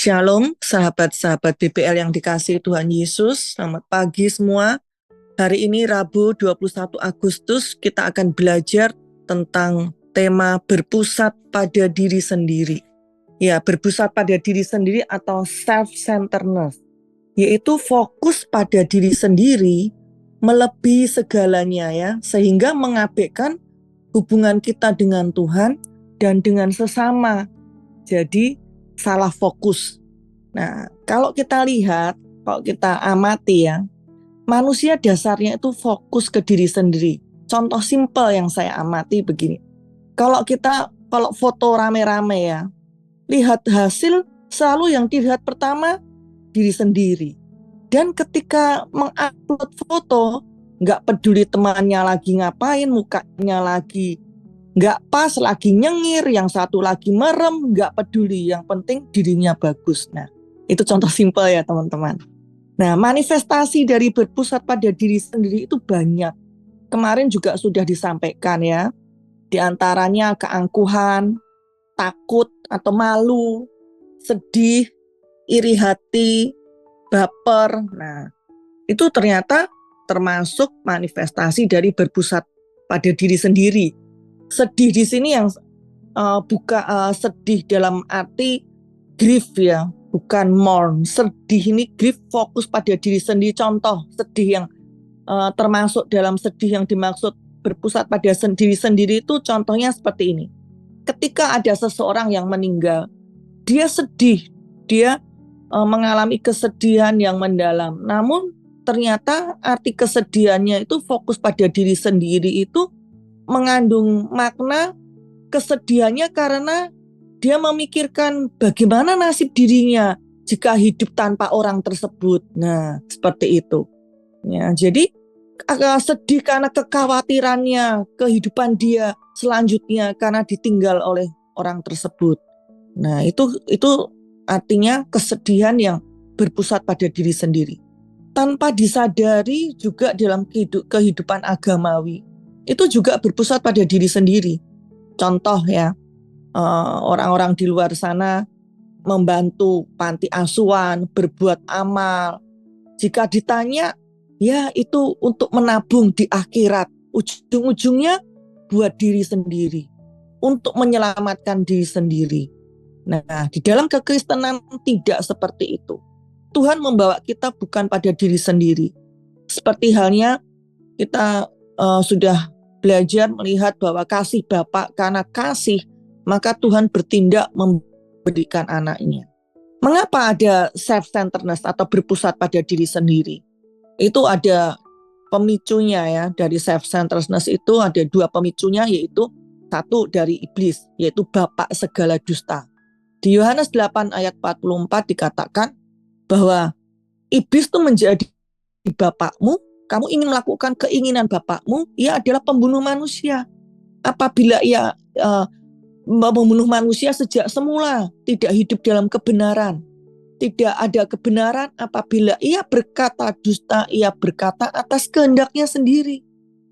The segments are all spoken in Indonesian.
Shalom, sahabat-sahabat BPL yang dikasihi Tuhan Yesus. Selamat pagi semua. Hari ini Rabu 21 Agustus kita akan belajar tentang tema berpusat pada diri sendiri. Ya, berpusat pada diri sendiri atau self-centeredness, yaitu fokus pada diri sendiri melebihi segalanya ya, sehingga mengabaikan hubungan kita dengan Tuhan dan dengan sesama. Jadi salah fokus. Nah, kalau kita lihat, kalau kita amati ya, manusia dasarnya itu fokus ke diri sendiri. Contoh simpel yang saya amati begini. Kalau foto rame-rame ya, lihat hasil selalu yang dilihat pertama diri sendiri. Dan ketika mengupload foto, nggak peduli temannya lagi ngapain, mukanya lagi nggak pas, lagi nyengir, yang satu lagi merem, nggak peduli, yang penting dirinya bagus. Nah, itu contoh simpel ya teman-teman. Nah, manifestasi dari berpusat pada diri sendiri itu banyak. Kemarin juga sudah disampaikan ya, di antaranya keangkuhan, takut atau malu, sedih, iri hati, baper. Nah, itu ternyata termasuk manifestasi dari berpusat pada diri sendiri. Sedih di sini yang sedih dalam arti grief ya, bukan mourn. Sedih ini grief, fokus pada diri sendiri. Contoh sedih yang termasuk dalam sedih yang dimaksud berpusat pada diri sendiri itu contohnya seperti ini. Ketika ada seseorang yang meninggal, dia sedih, dia mengalami kesedihan yang mendalam. Namun ternyata arti kesedihannya itu fokus pada diri sendiri itu mengandung makna kesedihannya karena dia memikirkan bagaimana nasib dirinya jika hidup tanpa orang tersebut. Nah, seperti itu. Ya, jadi sedih karena kekhawatirannya kehidupan dia selanjutnya karena ditinggal oleh orang tersebut. Nah, itu artinya kesedihan yang berpusat pada diri sendiri. Tanpa disadari juga dalam kehidupan agamawi, itu juga berpusat pada diri sendiri. Contoh ya, orang-orang di luar sana membantu panti asuhan, berbuat amal. Jika ditanya, ya itu untuk menabung di akhirat. Ujung-ujungnya buat diri sendiri, untuk menyelamatkan diri sendiri. Nah, di dalam kekristenan tidak seperti itu. Tuhan membawa kita bukan pada diri sendiri. Seperti halnya kita sudah belajar melihat bahwa kasih Bapa, karena kasih maka Tuhan bertindak memberikan anaknya. Mengapa ada self-centeredness atau berpusat pada diri sendiri? Itu ada pemicunya ya. Dari self-centeredness itu ada dua pemicunya, yaitu satu dari iblis, yaitu bapak segala dusta. Di Yohanes 8 ayat 44 dikatakan bahwa iblis itu menjadi bapakmu. Kamu ingin melakukan keinginan bapakmu, ia adalah pembunuh manusia. Apabila ia membunuh manusia sejak semula, tidak hidup dalam kebenaran. Tidak ada kebenaran apabila ia berkata dusta, ia berkata atas kehendaknya sendiri.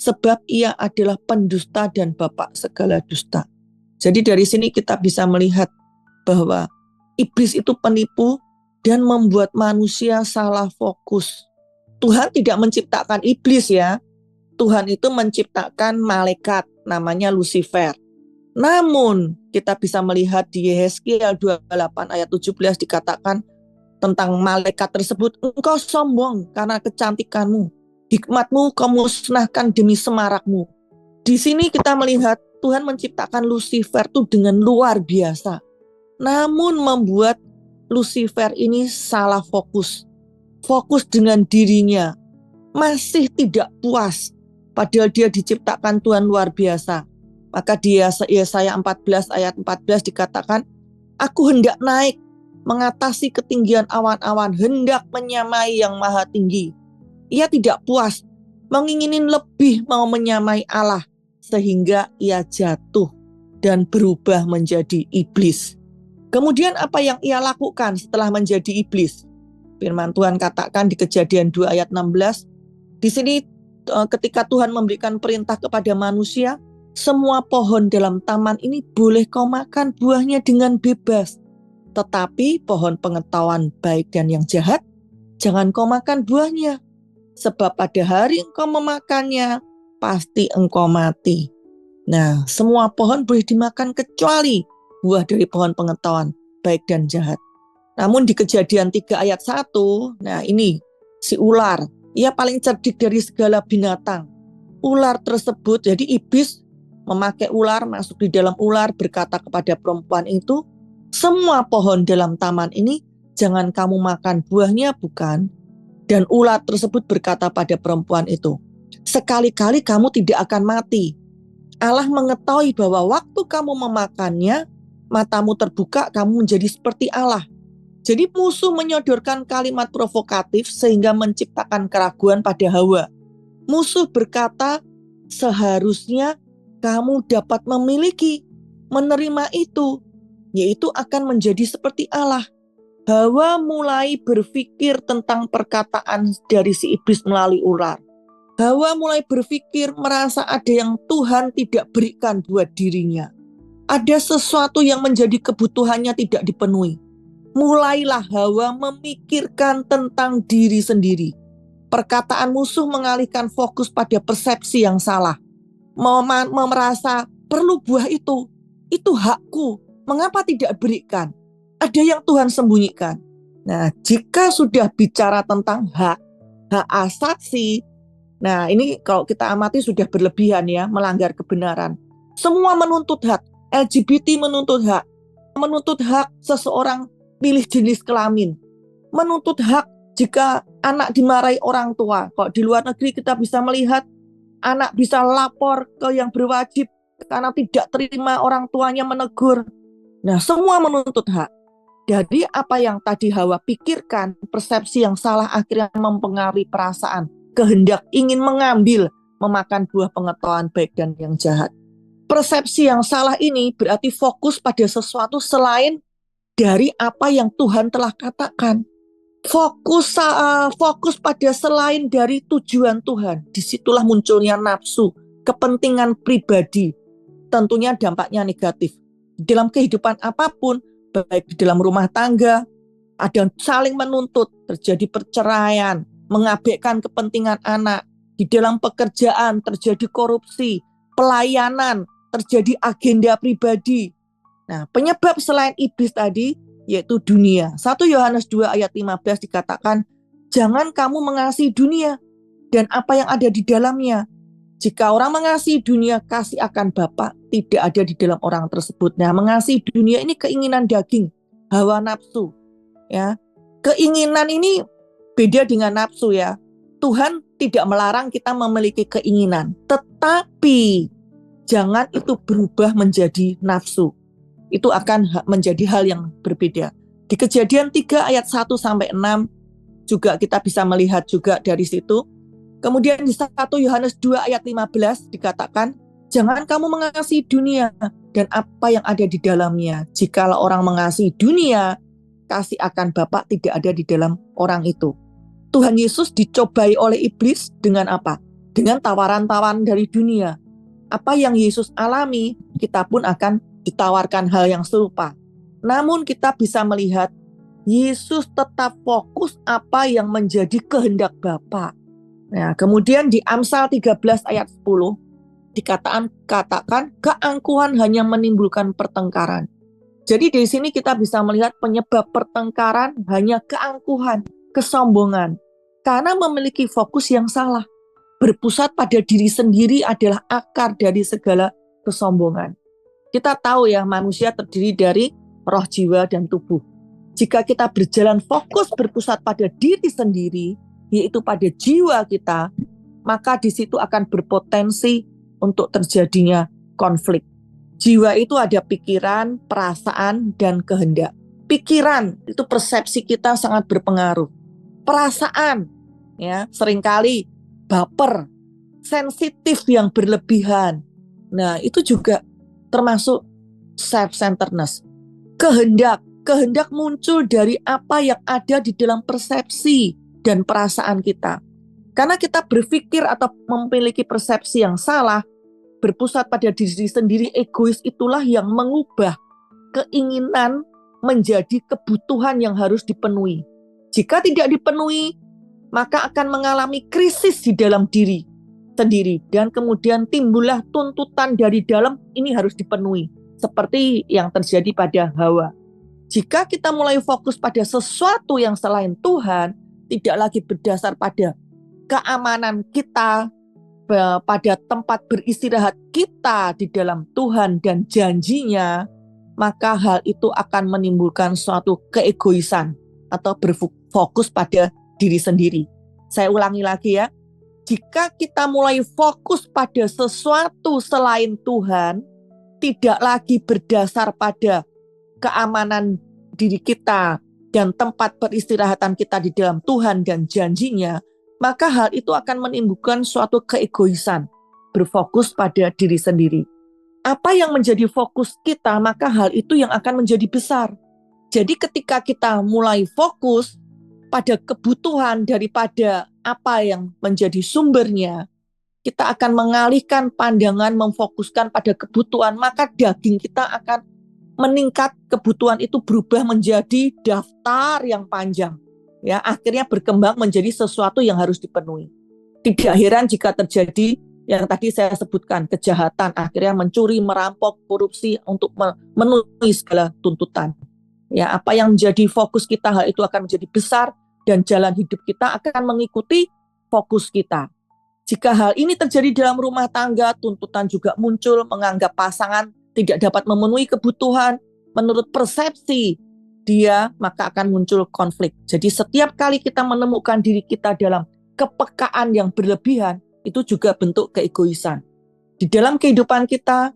Sebab ia adalah pendusta dan bapak segala dusta. Jadi dari sini kita bisa melihat bahwa iblis itu penipu dan membuat manusia salah fokus. Tuhan tidak menciptakan iblis ya. Tuhan itu menciptakan malaikat namanya Lucifer. Namun kita bisa melihat di Yehezkiel 28 ayat 17 dikatakan tentang malaikat tersebut, engkau sombong karena kecantikanmu, hikmatmu kau musnahkan demi semarakmu. Di sini kita melihat Tuhan menciptakan Lucifer itu dengan luar biasa. Namun membuat Lucifer ini salah fokus. Fokus dengan dirinya, masih tidak puas, padahal dia diciptakan Tuhan luar biasa. Maka di Yesaya 14 ayat 14 dikatakan, aku hendak naik, mengatasi ketinggian awan-awan, hendak menyamai yang maha tinggi. Ia tidak puas, menginginin lebih, mau menyamai Allah, sehingga ia jatuh dan berubah menjadi iblis. Kemudian apa yang ia lakukan setelah menjadi iblis? Firman Tuhan katakan di Kejadian 2 ayat 16, di sini ketika Tuhan memberikan perintah kepada manusia, semua pohon dalam taman ini boleh kau makan buahnya dengan bebas. Tetapi pohon pengetahuan baik dan yang jahat, jangan kau makan buahnya. Sebab pada hari engkau memakannya, pasti engkau mati. Nah, semua pohon boleh dimakan kecuali buah dari pohon pengetahuan baik dan jahat. Namun di Kejadian 3 ayat 1, nah ini si ular, ia paling cerdik dari segala binatang. Ular tersebut, jadi iblis memakai ular, masuk di dalam ular, berkata kepada perempuan itu, semua pohon dalam taman ini jangan kamu makan buahnya, bukan? Dan ular tersebut berkata pada perempuan itu, sekali-kali kamu tidak akan mati. Allah mengetahui bahwa waktu kamu memakannya, matamu terbuka, kamu menjadi seperti Allah. Jadi musuh menyodorkan kalimat provokatif sehingga menciptakan keraguan pada Hawa. Musuh berkata, seharusnya kamu dapat memiliki, menerima itu, yaitu akan menjadi seperti Allah. Hawa mulai berpikir tentang perkataan dari si iblis melalui ular. Hawa mulai berpikir merasa ada yang Tuhan tidak berikan buat dirinya. Ada sesuatu yang menjadi kebutuhannya tidak dipenuhi. Mulailah Hawa memikirkan tentang diri sendiri. Perkataan musuh mengalihkan fokus pada persepsi yang salah. Merasa perlu buah itu hakku, mengapa tidak berikan? Ada yang Tuhan sembunyikan. Nah, jika sudah bicara tentang hak asasi, nah ini kalau kita amati sudah berlebihan ya, melanggar kebenaran. Semua menuntut hak, LGBT menuntut hak seseorang pilih jenis kelamin, menuntut hak jika anak dimarahi orang tua. Kalau di luar negeri kita bisa melihat anak bisa lapor ke yang berwajib karena tidak terima orang tuanya menegur. Nah, semua menuntut hak. Jadi apa yang tadi Hawa pikirkan, persepsi yang salah akhirnya mempengaruhi perasaan, kehendak ingin mengambil, memakan buah pengetahuan baik dan yang jahat. Persepsi yang salah ini berarti fokus pada sesuatu selain dari apa yang Tuhan telah katakan. Fokus pada selain dari tujuan Tuhan. Disitulah munculnya nafsu, kepentingan pribadi. Tentunya dampaknya negatif. Dalam kehidupan apapun, baik di dalam rumah tangga, ada saling menuntut, terjadi perceraian, mengabaikan kepentingan anak. Di dalam pekerjaan terjadi korupsi, pelayanan, terjadi agenda pribadi. Nah, penyebab selain iblis tadi yaitu dunia. 1 Yohanes 2 ayat 15 dikatakan, jangan kamu mengasihi dunia dan apa yang ada di dalamnya. Jika orang mengasihi dunia, kasih akan Bapa tidak ada di dalam orang tersebut. Nah, mengasihi dunia ini keinginan daging, hawa nafsu. Ya, keinginan ini beda dengan nafsu ya. Tuhan tidak melarang kita memiliki keinginan, tetapi jangan itu berubah menjadi nafsu. Itu akan menjadi hal yang berbeda. Di Kejadian 3 ayat 1-6 juga kita bisa melihat juga dari situ. Kemudian di 1 Yohanes 2 ayat 15 dikatakan, jangan kamu mengasihi dunia dan apa yang ada di dalamnya. Jikalau orang mengasihi dunia, kasih akan Bapa tidak ada di dalam orang itu. Tuhan Yesus dicobai oleh iblis dengan apa? Dengan tawaran-tawaran dari dunia. Apa yang Yesus alami, kita pun akan ditawarkan hal yang serupa. Namun kita bisa melihat Yesus tetap fokus apa yang menjadi kehendak Bapa. Nah, kemudian di Amsal 13 ayat 10 dikatakan keangkuhan hanya menimbulkan pertengkaran. Jadi di sini kita bisa melihat penyebab pertengkaran hanya keangkuhan, kesombongan. Karena memiliki fokus yang salah. Berpusat pada diri sendiri adalah akar dari segala kesombongan. Kita tahu ya, manusia terdiri dari roh, jiwa, dan tubuh. Jika kita berjalan fokus berpusat pada diri sendiri, yaitu pada jiwa kita, maka di situ akan berpotensi untuk terjadinya konflik. Jiwa itu ada pikiran, perasaan, dan kehendak. Pikiran itu persepsi kita sangat berpengaruh. Perasaan, ya, seringkali baper, sensitif yang berlebihan. Nah, itu juga termasuk self-centeredness. Kehendak muncul dari apa yang ada di dalam persepsi dan perasaan kita. Karena kita berpikir atau memiliki persepsi yang salah, berpusat pada diri sendiri, egois, itulah yang mengubah keinginan menjadi kebutuhan yang harus dipenuhi. Jika tidak dipenuhi, maka akan mengalami krisis di dalam diri sendiri. Dan kemudian timbullah tuntutan dari dalam, ini harus dipenuhi. Seperti yang terjadi pada Hawa. Jika kita mulai fokus pada sesuatu yang selain Tuhan, tidak lagi berdasar pada keamanan kita, pada tempat beristirahat kita di dalam Tuhan dan janjinya, maka hal itu akan menimbulkan suatu keegoisan atau berfokus pada diri sendiri. Saya ulangi lagi ya, jika kita mulai fokus pada sesuatu selain Tuhan, tidak lagi berdasar pada keamanan diri kita dan tempat peristirahatan kita di dalam Tuhan dan janjinya, maka hal itu akan menimbulkan suatu keegoisan, berfokus pada diri sendiri. Apa yang menjadi fokus kita, maka hal itu yang akan menjadi besar. Jadi ketika kita mulai fokus pada kebutuhan daripada apa yang menjadi sumbernya, kita akan mengalihkan pandangan, memfokuskan pada kebutuhan, maka daging kita akan meningkat, kebutuhan itu berubah menjadi daftar yang panjang. Ya, akhirnya berkembang menjadi sesuatu yang harus dipenuhi. Tidak heran jika terjadi yang tadi saya sebutkan, kejahatan, akhirnya mencuri, merampok, korupsi untuk memenuhi segala tuntutan. Ya, apa yang menjadi fokus kita, hal itu akan menjadi besar dan jalan hidup kita akan mengikuti fokus kita. Jika hal ini terjadi dalam rumah tangga, tuntutan juga muncul, menganggap pasangan tidak dapat memenuhi kebutuhan menurut persepsi dia, maka akan muncul konflik. Jadi setiap kali kita menemukan diri kita dalam kepekaan yang berlebihan, itu juga bentuk keegoisan. Di dalam kehidupan kita,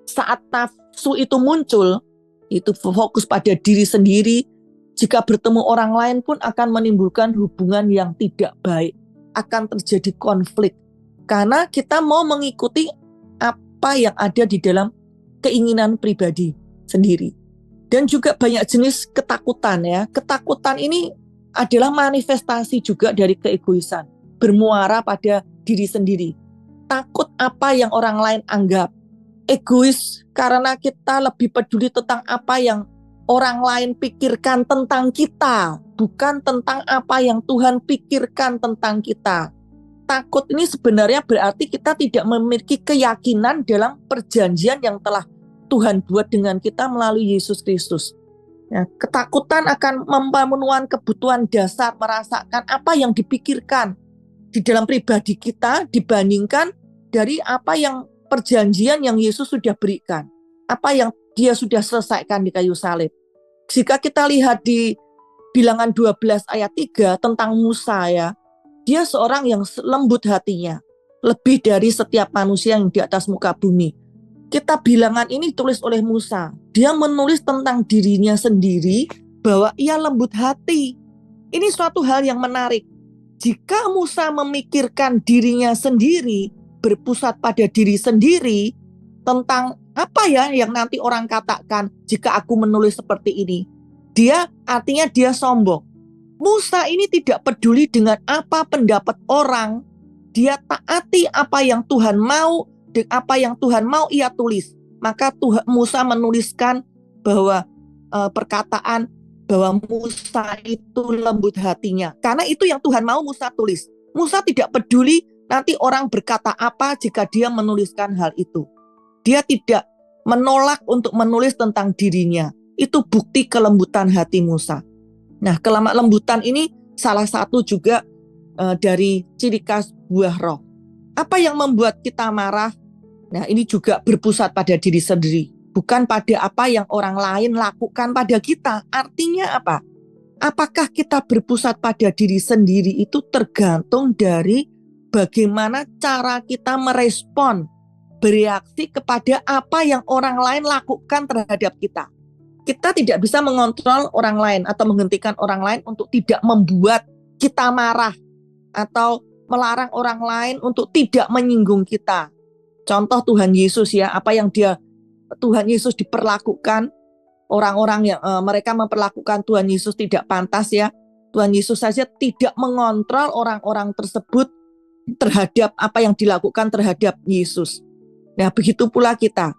saat nafsu itu muncul, itu fokus pada diri sendiri, jika bertemu orang lain pun akan menimbulkan hubungan yang tidak baik, akan terjadi konflik. Karena kita mau mengikuti apa yang ada di dalam keinginan pribadi sendiri. Dan juga banyak jenis ketakutan ya. Ketakutan ini adalah manifestasi juga dari keegoisan, bermuara pada diri sendiri. Takut apa yang orang lain anggap. Egois karena kita lebih peduli tentang apa yang orang lain pikirkan tentang kita, bukan tentang apa yang Tuhan pikirkan tentang kita. Takut ini sebenarnya berarti kita tidak memiliki keyakinan dalam perjanjian yang telah Tuhan buat dengan kita melalui Yesus Kristus. Ya, ketakutan akan memenuhi kebutuhan dasar, merasakan apa yang dipikirkan di dalam pribadi kita dibandingkan dari apa yang perjanjian yang Yesus sudah berikan, apa yang dia sudah selesaikan di kayu salib. Jika kita lihat di Bilangan 12 ayat 3 tentang Musa ya, dia seorang yang lembut hatinya, lebih dari setiap manusia yang di atas muka bumi. Kita Bilangan ini tulis oleh Musa, dia menulis tentang dirinya sendiri bahwa ia lembut hati. Ini suatu hal yang menarik. Jika Musa memikirkan dirinya sendiri, berpusat pada diri sendiri, tentang apa ya yang nanti orang katakan jika aku menulis seperti ini, artinya dia sombong. Musa ini tidak peduli dengan apa pendapat orang, dia taati apa yang Tuhan mau, dan apa yang Tuhan mau ia tulis. Maka Musa menuliskan bahwa perkataan bahwa Musa itu lembut hatinya. Karena itu yang Tuhan mau Musa tulis. Musa tidak peduli nanti orang berkata apa jika dia menuliskan hal itu. Dia tidak menolak untuk menulis tentang dirinya. Itu bukti kelembutan hati Musa. Nah, kelembutan ini salah satu juga dari ciri khas buah roh. Apa yang membuat kita marah? Nah, ini juga berpusat pada diri sendiri, bukan pada apa yang orang lain lakukan pada kita. Artinya apa? Apakah kita berpusat pada diri sendiri itu tergantung dari bagaimana cara kita merespon, bereaksi kepada apa yang orang lain lakukan terhadap kita. Kita tidak bisa mengontrol orang lain atau menghentikan orang lain untuk tidak membuat kita marah atau melarang orang lain untuk tidak menyinggung kita. Contoh Tuhan Yesus ya, apa yang Tuhan Yesus diperlakukan, orang-orang yang mereka memperlakukan Tuhan Yesus tidak pantas ya. Tuhan Yesus saja tidak mengontrol orang-orang tersebut terhadap apa yang dilakukan terhadap Yesus. Nah, begitu pula kita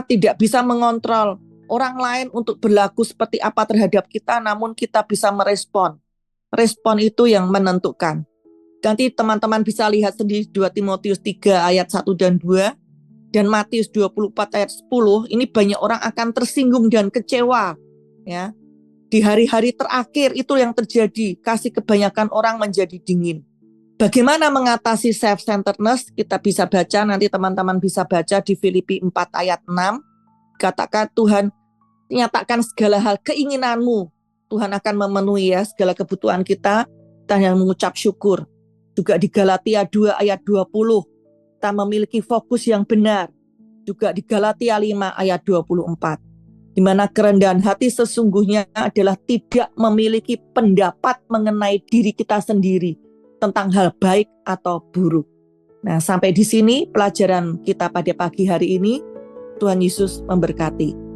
tidak bisa mengontrol orang lain untuk berlaku seperti apa terhadap kita, namun kita bisa merespon. Respon itu yang menentukan. Nanti teman-teman bisa lihat sendiri 2 Timotius 3 ayat 1 dan 2 dan Matius 24 ayat 10. Ini banyak orang akan tersinggung dan kecewa, ya. Di hari-hari terakhir itu yang terjadi, kasih kebanyakan orang menjadi dingin. Bagaimana mengatasi self-centeredness? Kita bisa baca, nanti teman-teman bisa baca di Filipi 4 ayat 6. Katakan Tuhan, nyatakan segala hal keinginanmu. Tuhan akan memenuhi ya segala kebutuhan kita, dan yang mengucap syukur. Juga di Galatia 2 ayat 20, kita memiliki fokus yang benar. Juga di Galatia 5 ayat 24. Di mana kerendahan hati sesungguhnya adalah tidak memiliki pendapat mengenai diri kita sendiri tentang hal baik atau buruk. Nah, sampai di sini pelajaran kita pada pagi hari ini. Tuhan Yesus memberkati.